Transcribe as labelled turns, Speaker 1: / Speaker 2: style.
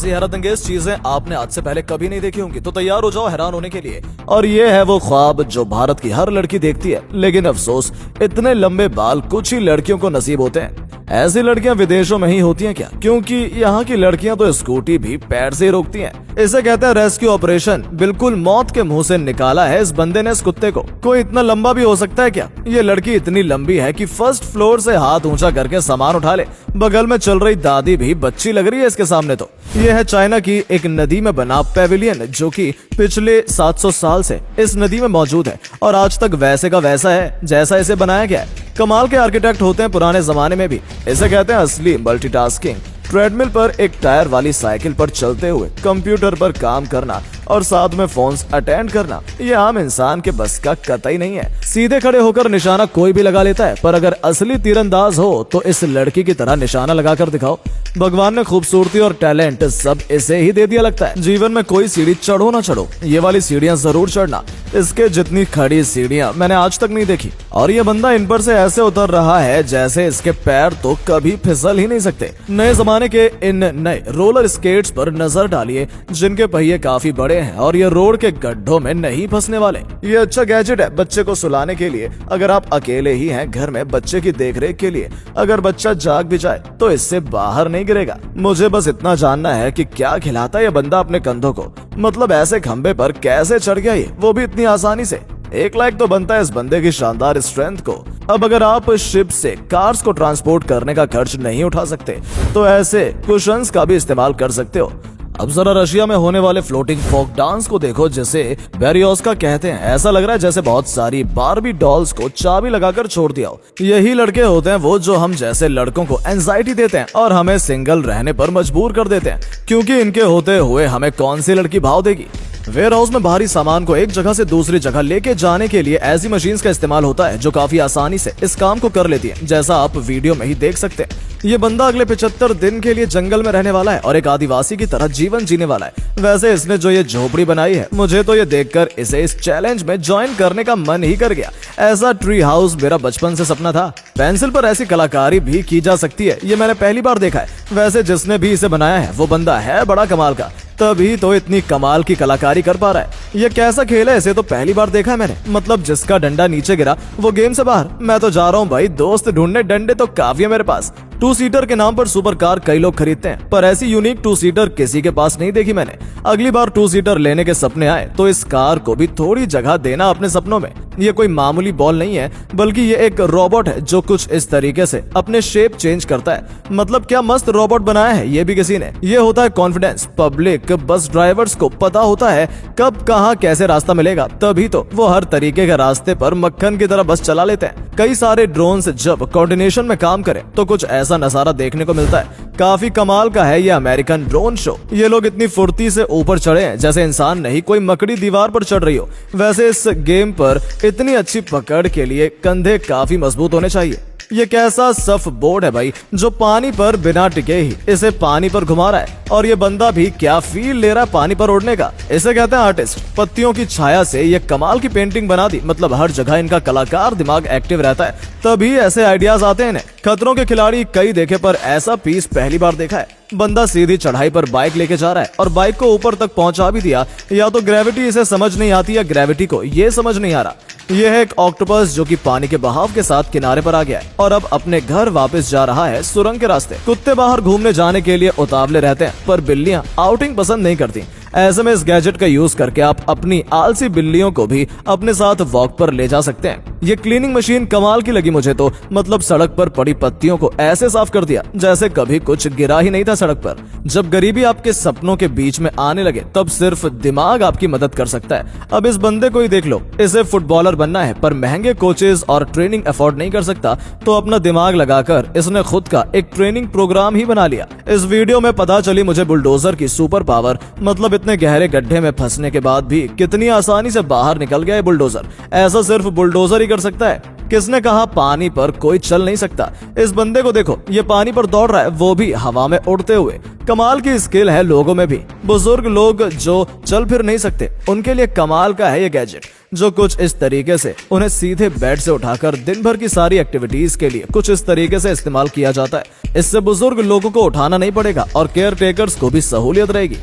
Speaker 1: ऐसी हैरतअंगेज चीजें आपने आज से पहले कभी नहीं देखी होंगी, तो तैयार हो जाओ हैरान होने के लिए। और ये है वो ख्वाब जो भारत की हर लड़की देखती है, लेकिन अफसोस इतने लंबे बाल कुछ ही लड़कियों को नसीब होते हैं। ऐसी लड़कियां विदेशों में ही होती हैं क्या? क्योंकि यहाँ की लड़कियां तो स्कूटी भी पैर से ही रोकती हैं। इसे कहते हैं रेस्क्यू ऑपरेशन। बिल्कुल मौत के मुंह से निकाला है इस बंदे ने इस कुत्ते को। कोई इतना लंबा भी हो सकता है क्या? ये लड़की इतनी लंबी है कि फर्स्ट फ्लोर से हाथ ऊंचा करके सामान उठा ले। बगल में चल रही दादी भी बच्ची लग रही है इसके सामने। तो ये है चाइना की एक नदी में बना पेविलियन, जो कि पिछले 700 साल से इस नदी में मौजूद है और आज तक वैसे का वैसा है जैसा इसे बनाया गया है। कमाल के आर्किटेक्ट होते हैं पुराने जमाने में भी। इसे कहते हैं असली मल्टीटास्किंग। ट्रेडमिल पर एक टायर वाली साइकिल पर चलते हुए कंप्यूटर पर काम करना और साथ में फोन्स अटेंड करना, ये आम इंसान के बस का कतई नहीं है। सीधे खड़े होकर निशाना कोई भी लगा लेता है, पर अगर असली तीरंदाज हो तो इस लड़की की तरह निशाना लगाकर दिखाओ। भगवान ने खूबसूरती और टैलेंट सब इसे ही दे दिया लगता है। जीवन में कोई सीढ़ी चढ़ो ना चढ़ो, ये वाली सीढ़ियां जरूर चढ़ना। इसके जितनी खड़ी सीढ़ियां मैंने आज तक नहीं देखी, और ये बंदा इन पर से ऐसे उतर रहा है जैसे इसके पैर तो कभी फिसल ही नहीं सकते। नए जमाने के इन नए रोलर स्केट्स पर नजर डालिए, जिनके पहिए काफी बड़े हैं और ये रोड के गड्ढों में नहीं फंसने वाले। ये अच्छा गैजेट है बच्चे को सुलाने के लिए, अगर आप अकेले ही हैं घर में बच्चे की देखरेख के लिए। अगर बच्चा जाग भी जाए तो इससे बाहर नहीं गिरेगा। मुझे बस इतना जानना है कि क्या खिलाता है ये बंदा अपने कंधों को। मतलब ऐसे खंबे पर कैसे चढ़ गया ये, वो भी इतनी आसानी से। 1 लाख तो बनता है इस बंदे की शानदार स्ट्रेंथ को। अब अगर आप शिप से कार्स को ट्रांसपोर्ट करने का खर्च नहीं उठा सकते तो ऐसे कुशन्स का भी इस्तेमाल कर सकते हो। अब जरा रशिया में होने वाले फ्लोटिंग फोक डांस को देखो, जिसे बेरियोस्का कहते हैं। ऐसा लग रहा है जैसे बहुत सारी बारबी डॉल्स को चाबी लगाकर छोड़ दिया हो। यही लड़के होते हैं वो जो हम जैसे लड़कों को एंजाइटी देते हैं और हमें सिंगल रहने पर मजबूर कर देते हैं, क्योंकि इनके होते हुए हमें कौन सी लड़की भाव देगी। वेयर हाउस में भारी सामान को एक जगह से दूसरी जगह लेके जाने के लिए ऐसी मशीन्स का इस्तेमाल होता है जो काफी आसानी से इस काम को कर लेती है, जैसा आप वीडियो में ही देख सकते हैं। ये बंदा अगले 75 दिन के लिए जंगल में रहने वाला है और एक आदिवासी की तरह जीवन जीने वाला है। वैसे इसने जो ये झोपड़ी बनाई है, मुझे तो ये देखकर इसे इस चैलेंज में ज्वाइन करने का मन ही कर गया। ऐसा ट्री हाउस मेरा बचपन से सपना था। पेंसिल पर ऐसी कलाकारी भी की जा सकती है, ये मैंने पहली बार देखा है। वैसे जिसने भी इसे बनाया है वो बंदा है बड़ा कमाल का, तभी तो इतनी कमाल की कलाकारी कर पा रहा है। ये कैसा खेल है, इसे तो पहली बार देखा है मैंने। मतलब जिसका डंडा नीचे गिरा वो गेम से बाहर। मैं तो जा रहा हूँ भाई दोस्त ढूंढने, डंडे तो काफी है मेरे पास। 2 सीटर के नाम पर सुपर कार कई लोग खरीदते हैं, पर ऐसी यूनिक 2 सीटर किसी के पास नहीं देखी मैंने। अगली बार 2 सीटर लेने के सपने आए तो इस कार को भी थोड़ी जगह देना अपने सपनों में। ये कोई मामूली बॉल नहीं है, बल्कि ये एक रोबोट है जो कुछ इस तरीके से अपने शेप चेंज करता है। मतलब क्या मस्त रोबोट बनाया है ये भी किसी ने। ये होता है कॉन्फिडेंस। पब्लिक बस ड्राइवर्स को पता होता है कब कहां कैसे रास्ता मिलेगा, तभी तो वो हर तरीके के रास्ते पर मक्खन की तरह बस चला लेते हैं। कई सारे ड्रोन्स जब कोऑर्डिनेशन में काम करें तो कुछ ऐसा नजारा देखने को मिलता है। काफी कमाल का है ये अमेरिकन ड्रोन शो। ये लोग इतनी फुर्ती से ऊपर चढ़े हैं जैसे इंसान नहीं कोई मकड़ी दीवार पर चढ़ रही हो। वैसे इस गेम पर इतनी अच्छी पकड़ के लिए कंधे काफी मजबूत होने चाहिए। ये कैसा सफ बोर्ड है भाई जो पानी पर बिना टिके ही इसे पानी पर घुमा रहा है, और ये बंदा भी क्या फील ले रहा है पानी पर उड़ने का। इसे कहते हैं आर्टिस्ट। पत्तियों की छाया से ये कमाल की पेंटिंग बना दी। मतलब हर जगह इनका कलाकार दिमाग एक्टिव रहता है, तभी ऐसे आइडियाज आते हैं इन्हें। खतरों के खिलाड़ी कई देखे, पर ऐसा पीस पहली बार देखा है। बंदा सीधी चढ़ाई पर बाइक लेके जा रहा है और बाइक को ऊपर तक पहुंचा भी दिया। या तो ग्रेविटी इसे समझ नहीं आती या ग्रेविटी को ये समझ नहीं आ रहा। यह है एक ऑक्टोपस जो कि पानी के बहाव के साथ किनारे पर आ गया है और अब अपने घर वापस जा रहा है सुरंग के रास्ते। कुत्ते बाहर घूमने जाने के लिए उतावले रहते हैं, पर बिल्लियां आउटिंग पसंद नहीं करती। ऐसे में इस गैजेट का यूज करके आप अपनी आलसी बिल्लियों को भी अपने साथ वॉक पर ले जा सकते हैं। ये क्लीनिंग मशीन कमाल की लगी मुझे तो। मतलब सड़क पर पड़ी पत्तियों को ऐसे साफ कर दिया जैसे कभी कुछ गिरा ही नहीं था सड़क पर। जब गरीबी आपके सपनों के बीच में आने लगे तब सिर्फ दिमाग आपकी मदद कर सकता है। अब इस बंदे को ही देख लो, इसे फुटबॉलर बनना है पर महंगे कोचेज और ट्रेनिंग अफोर्ड नहीं कर सकता, तो अपना दिमाग लगाकर इसने खुद का एक ट्रेनिंग प्रोग्राम ही बना लिया। इस वीडियो में पता चली मुझे बुलडोजर की सुपर पावर। मतलब इतने गहरे गड्ढे में फंसने के बाद भी कितनी आसानी से बाहर निकल गया बुलडोजर। ऐसा सिर्फ बुलडोजर ही कर सकता है? किसने कहा पानी पर कोई चल नहीं सकता? इस बंदे को देखो, ये पानी पर दौड़ रहा है, वो भी हवा में उड़ते हुए। कमाल की स्किल है लोगों में भी। बुजुर्ग लोग जो चल फिर नहीं सकते, उनके लिए कमाल का है ये गैजेट, जो कुछ इस तरीके से उन्हें सीधे बेड से उठाकर दिन भर की सारी एक्टिविटीज के लिए कुछ इस तरीके से इस्तेमाल किया जाता है। इससे बुजुर्ग लोगों को उठाना नहीं पड़ेगा और केयर टेकर्स को भी सहूलियत रहेगी।